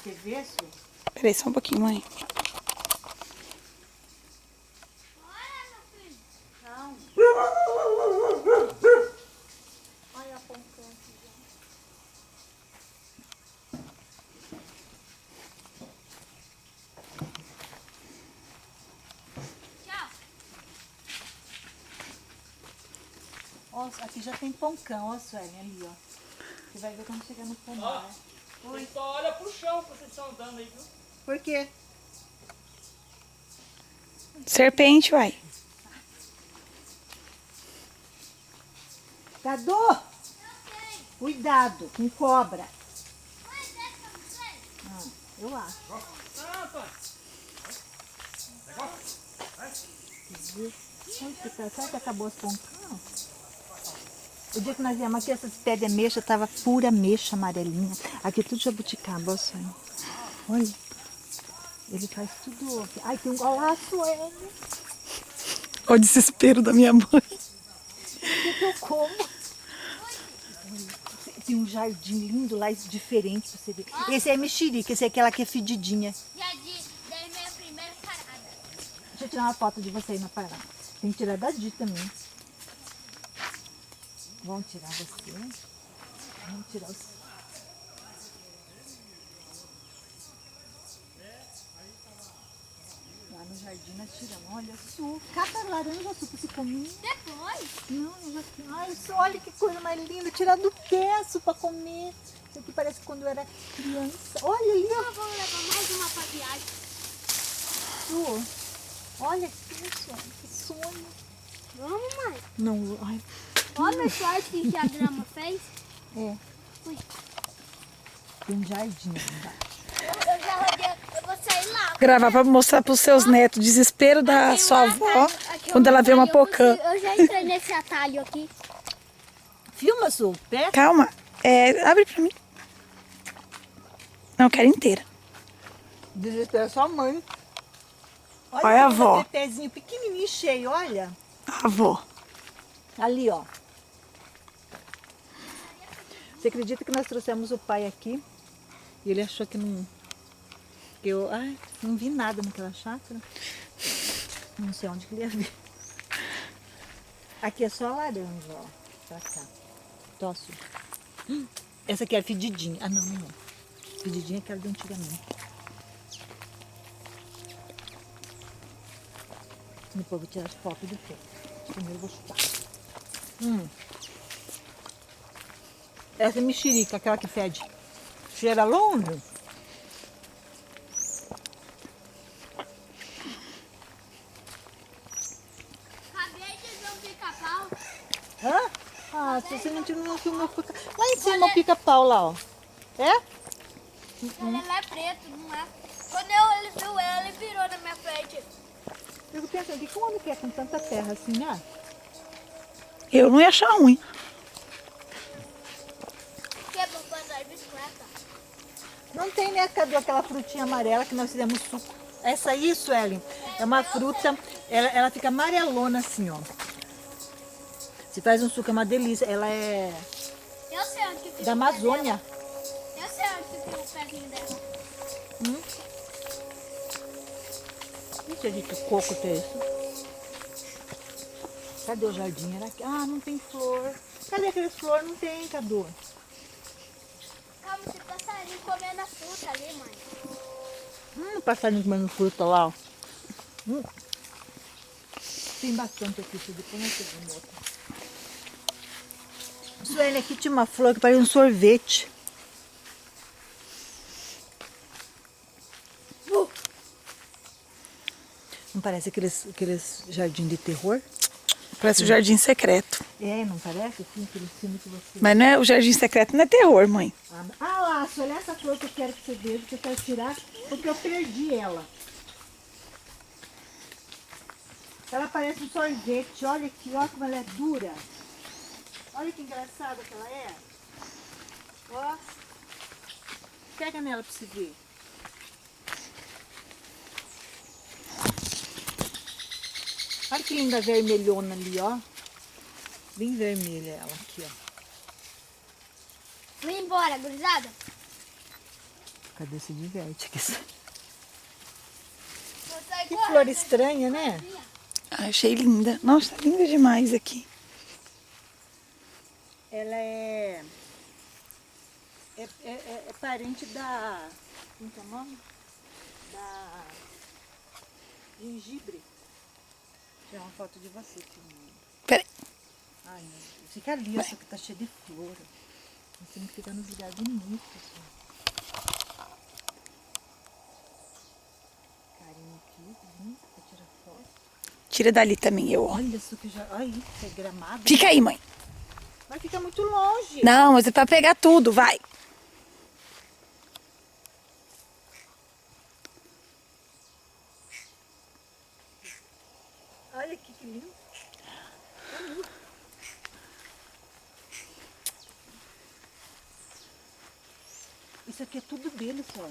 você ver, Su. Peraí, só um pouquinho, mãe. Calma. Olha a poncã aqui, gente. Tchau. Ó, aqui já tem poncão, ó, Suelen, ali, ó. Você vai ver quando chegar no pomar. Oi. Só olha pro chão que vocês estão andando aí, viu? Por quê? Serpente, uai. Cadu! Cuidado com cobra. Ah, eu acho. Ah, Antônio. Onde que tá? Será que acabou as poncão? O dia que nós viemos aqui, essas pés de ameixa tava pura ameixa amarelinha. Aqui é tudo jabuticaba, ó, Suelen. Olha. Ele faz tudo. Ai, tem um golaço, Suelen. Olha o desespero da minha mãe. O que eu como? Tem um jardim lindo lá, diferente pra você ver. Esse é mexerica, esse é aquela que é fedidinha. Já dei minha primeira parada. Deixa eu tirar uma foto de você aí na parada. Tem que tirar da Di também. Vamos tirar você. Vamos tirar os... Lá no jardim nós tiramos. Olha, Su. Cata laranja, Su, pra você comer. Depois. Não, já... Ai, Su, olha que coisa mais linda. Tirar do pé, Su, pra comer. Isso aqui parece quando eu era criança. Olha ali, ó. Eu vou levar mais uma pra viagem. Su. Olha isso, que sonho. Vamos, mãe. Não, ai. Olha a sorte que a grama fez. É. Ui. Tem um jardim ali embaixo. Eu já rodei. Eu vou sair lá. Gravar pra mostrar pros seus netos o desespero da Aqui sua um avó atalho, aqui quando um ela vê uma atalho, pocã. Eu já entrei nesse atalho aqui. Filma, Su, pé. Calma. Abre pra mim. Não, eu quero inteira. Desespera sua mãe. Olha a avó. Aquele pezinho pequenininho cheio, olha. A avó. Ali, ó. Você acredita que nós trouxemos o pai aqui? E ele achou que não... Que eu... Ai, não vi nada naquela chácara. Não sei onde que ele ia ver. Aqui é só laranja, ó. Pra cá. Tosse. Essa aqui é a fedidinha. Ah, não, não. Fedidinha é aquela de antigamente. Depois eu vou tirar as fotos do pé. Primeiro eu vou chutar. Essa é mexerica, aquela que fede. Cheira longe. Acabei de ver um pica-pau. Hã? Ah, se você não filmou, fica... Lá em cima o pica-pau lá, ó. É? Ele é preto, não é? Quando ele viu ela, ele virou na minha frente. Eu fico pensando, o que um homem quer com tanta terra assim, né? Eu não ia achar ruim. Que é bom pra andar de bicicleta. Não tem, né, Cadu, aquela frutinha amarela que nós fizemos suco. Essa aí, Suelen, é uma fruta, ela fica amarelona assim, ó. Você faz um suco, é uma delícia. Ela é Eu sei onde que fica da o pé Amazônia. dela. Eu sei onde que fica o pezinho dela. Ixi, gente, que coco que é isso? Cadê o jardim? Era aqui. Ah, não tem flor. Cadê aqueles flor? Não tem, Cadu. Calma, tem passarinho comendo a fruta ali, mãe. Passarinho comendo fruta lá, ó. Tem bastante aqui, depois nós pegamos outra. Sueli, aqui tinha uma flor que parecia um sorvete. Não parece aqueles jardim de terror? Parece o jardim secreto. É, não parece? Assim, aquele filme que você... Mas não é, o jardim secreto não é terror, mãe. Ah lá, Sueli, essa flor que eu quero que você veja, que eu quero tirar, porque eu perdi ela. Ela parece um sorvete, olha aqui, olha como ela é dura. Olha que engraçada que ela é. Ó. Pega nela pra você ver. Olha que linda vermelhona ali, ó. Bem vermelha ela aqui, ó. Vem embora, gurizada. Cadê se diverte? Que Vou sair flor correndo. estranha, né? Ah, achei linda. Nossa, tá linda demais aqui. Ela é parente da... Como que é o nome? Da gengibre. Vou tirar uma foto de você, filhinha. Peraí. Ai, meu Deus. Fica ali, essa que tá cheia de flor. Nós temos que ficar nos lugares bonitos. Carinho aqui, lindo, pra tirar foto. Tira dali também, eu. Olha isso que já... Ai, isso é gramado. Fica aí, mãe. Vai ficar muito longe. Não, mas é pra pegar tudo, vai. Olha aqui que lindo. Isso aqui é tudo dele, só.